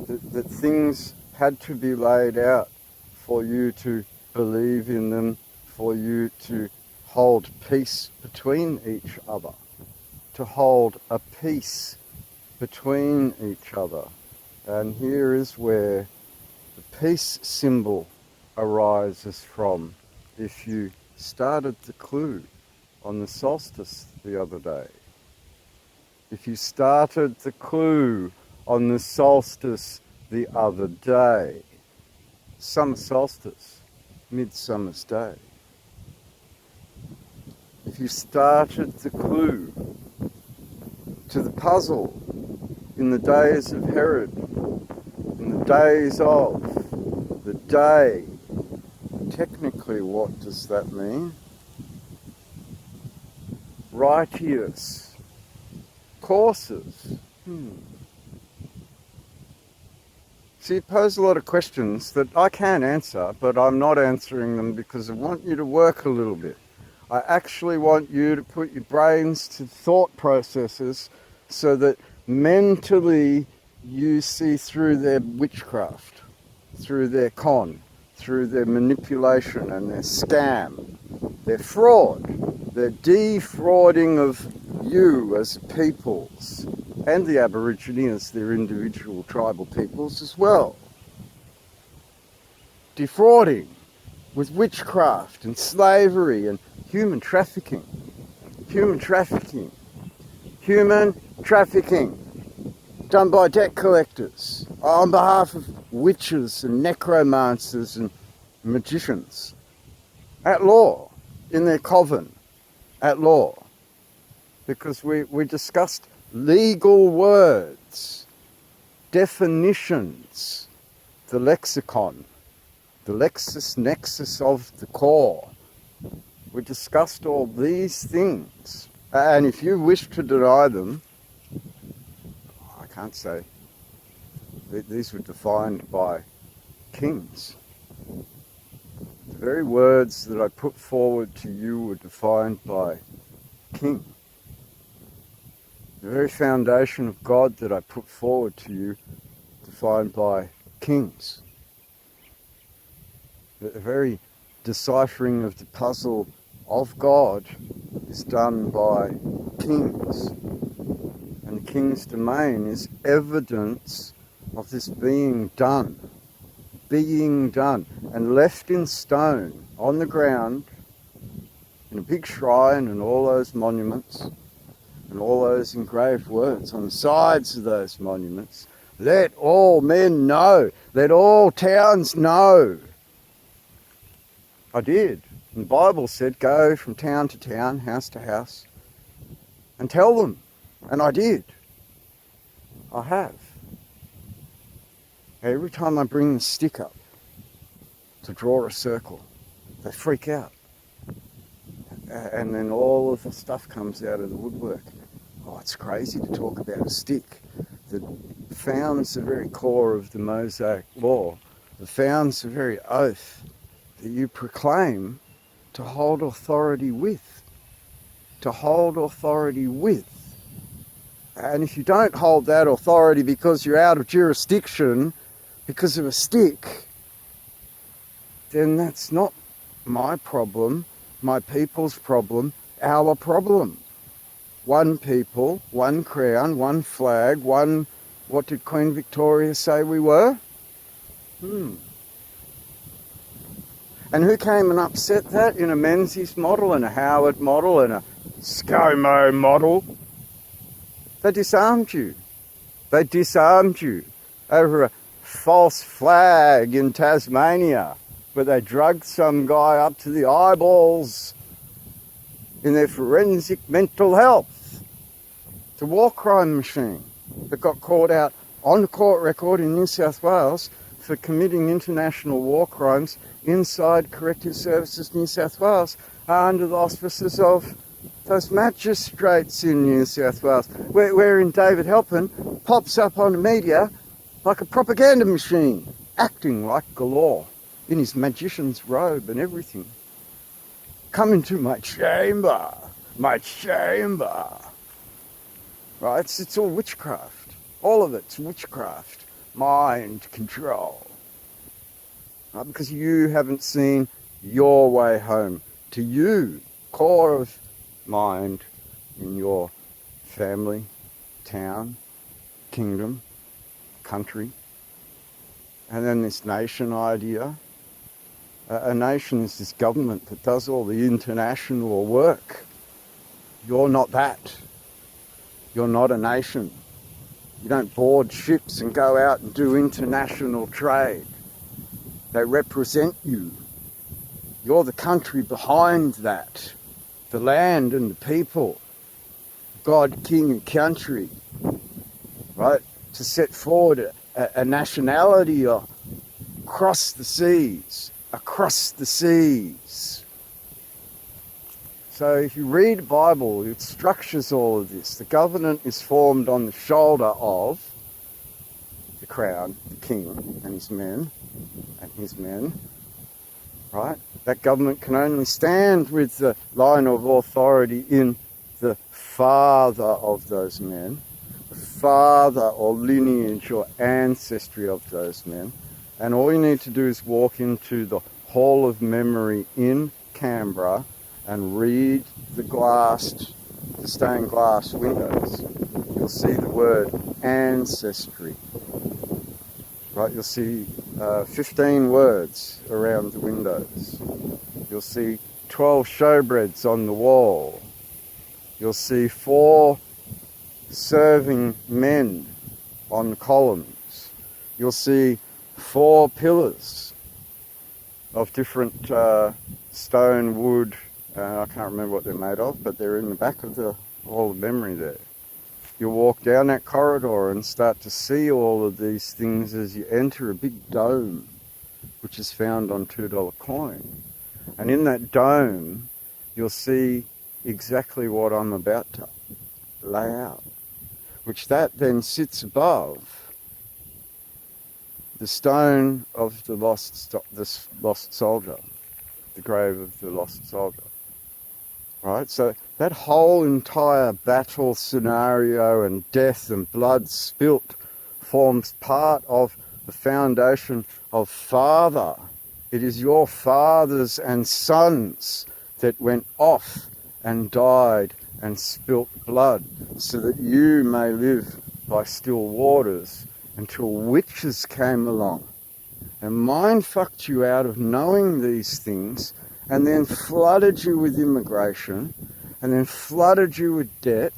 that things had to be laid out for you to believe in them, for you to hold peace between each other, to hold a peace between each other. And here is where the peace symbol arises from. If you started the clue on the solstice the other day, if you started the clue on the solstice the other day, summer solstice, midsummer's day, if you started the clue to the puzzle in the days of Herod, in the days of the day, technically what does that mean? Righteous courses. See, it poses a lot of questions that I can answer, but I'm not answering them because I want you to work a little bit. I actually want you to put your brains to thought processes so that mentally you see through their witchcraft, through their con, through their manipulation and their scam, their fraud, their defrauding of you as peoples, and the Aborigine as their individual tribal peoples as well. Defrauding with witchcraft and slavery and human trafficking. Human trafficking done by debt collectors on behalf of witches and necromancers and magicians at law, in their coven, at law. Because we discussed legal words, definitions, the lexicon, the Lexis Nexus of the core. We discussed all these things. And if you wish to deny them, I can't say. These were defined by kings. The very words that I put forward to you were defined by king. The very foundation of God that I put forward to you, defined by kings. The very deciphering of the puzzle of God is done by kings. And the king's domain is evidence of this being done, and left in stone on the ground, in a big shrine and all those monuments, and all those engraved words on the sides of those monuments. Let all men know, let all towns know. I did. And the Bible said, go from town to town, house to house, and tell them. And I did. I have. Every time I bring the stick up to draw a circle, they freak out. And then all of the stuff comes out of the woodwork. Oh, it's crazy to talk about a stick that founds the very core of the Mosaic law founds the very oath that you proclaim to hold authority with. To hold authority with. And if you don't hold that authority because you're out of jurisdiction because of a stick, then that's not my problem, my people's problem, our problem. One people, one crown, one flag, one, what did Queen Victoria say we were? And who came and upset that in a Menzies model and a Howard model and a ScoMo model? They disarmed you. They disarmed you over a false flag in Tasmania where they drugged some guy up to the eyeballs in their forensic mental health. It's a war crime machine that got caught out on court record in New South Wales for committing international war crimes inside Corrective Services New South Wales under the auspices of those magistrates in New South Wales, wherein David Halpin pops up on the media like a propaganda machine, acting like Galore in his magician's robe and everything. Come into my chamber, my chamber. Right, it's all witchcraft. All of it's witchcraft, mind control. Right, because you haven't seen your way home to you, core of mind in your family, town, kingdom, country. And then this nation idea. A nation is this government that does all the international work. You're not that. You're not a nation. You don't board ships and go out and do international trade. They represent you. You're the country behind that. The land and the people. God, king and country. Right? To set forward a nationality across the seas. Across the seas. So if you read the Bible, it structures all of this. The government is formed on the shoulder of the crown, the king and his men, right? That government can only stand with the line of authority in the father of those men, the father or lineage or ancestry of those men. And all you need to do is walk into the Hall of Memory in Canberra and read the stained glass windows. You'll see the word ancestry. Right, you'll see 15 words around the windows. You'll see 12 showbreads on the wall. You'll see 4 serving men on columns. You'll see 4 pillars of different stone, wood, I can't remember what they're made of, but they're in the back of the Hall of Memory there. You'll walk down that corridor and start to see all of these things as you enter a big dome, which is found on $2 coin. And in that dome, you'll see exactly what I'm about to lay out, which that then sits above the stone of the lost soldier, the grave of the lost soldier. Right? So that whole entire battle scenario and death and blood spilt forms part of the foundation of Father. It is your fathers and sons that went off and died and spilt blood so that you may live by still waters until witches came along and mind-fucked you out of knowing these things and then flooded you with immigration and then flooded you with debt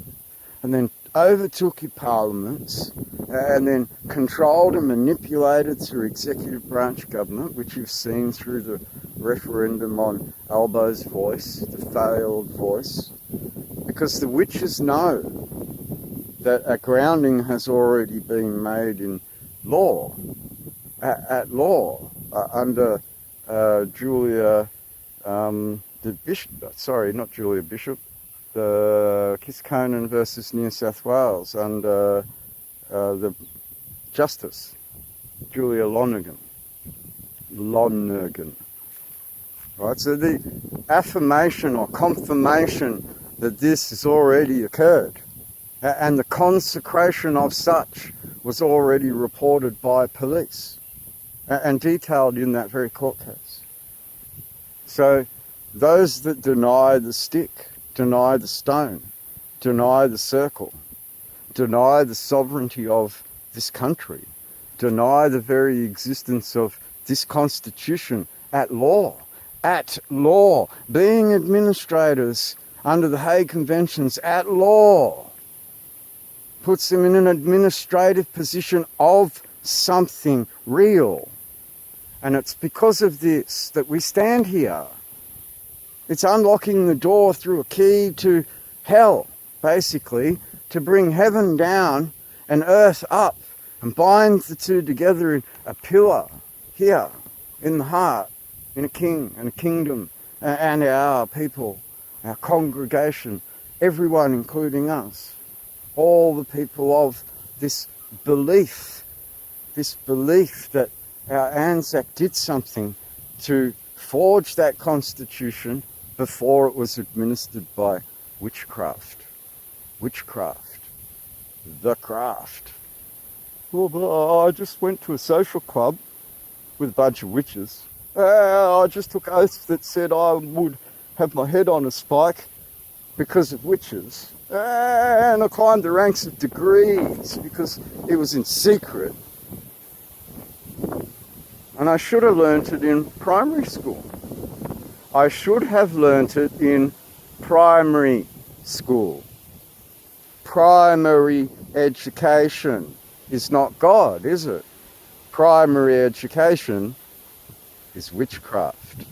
and then overtook your parliaments and then controlled and manipulated through executive branch government, which you've seen through the referendum on Albo's voice, the failed voice, because the witches know that a grounding has already been made in law, at law, under Julia, the Bishop, sorry, not Julia Bishop, the Kiskonan versus New South Wales under the Justice, Julia Lonergan. Lonnögen. Right, so the affirmation or confirmation that this has already occurred and the consecration of such was already reported by police and detailed in that very court case. So those that deny the stick, deny the stone, deny the circle, deny the sovereignty of this country, deny the very existence of this constitution at law, being administrators under the Hague Conventions at law, puts them in an administrative position of something real. And it's because of this that we stand here. It's unlocking the door through a key to hell, basically, to bring heaven down and earth up and bind the two together in a pillar here in the heart, in a king and a kingdom and our people, our congregation, everyone including us, all the people of this belief that our Anzac did something to forge that constitution before it was administered by witchcraft. Witchcraft. The craft. Well, but I just went to a social club with a bunch of witches. I just took oaths that said I would have my head on a spike because of witches. And I climbed the ranks of degrees because it was in secret. And I should have learnt it in primary school. I should have learnt it in primary school. Primary education is not God, is it? Primary education is witchcraft.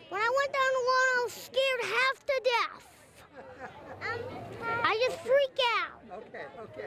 When I went down the lawn, I was scared half to death. I just freak out. Okay.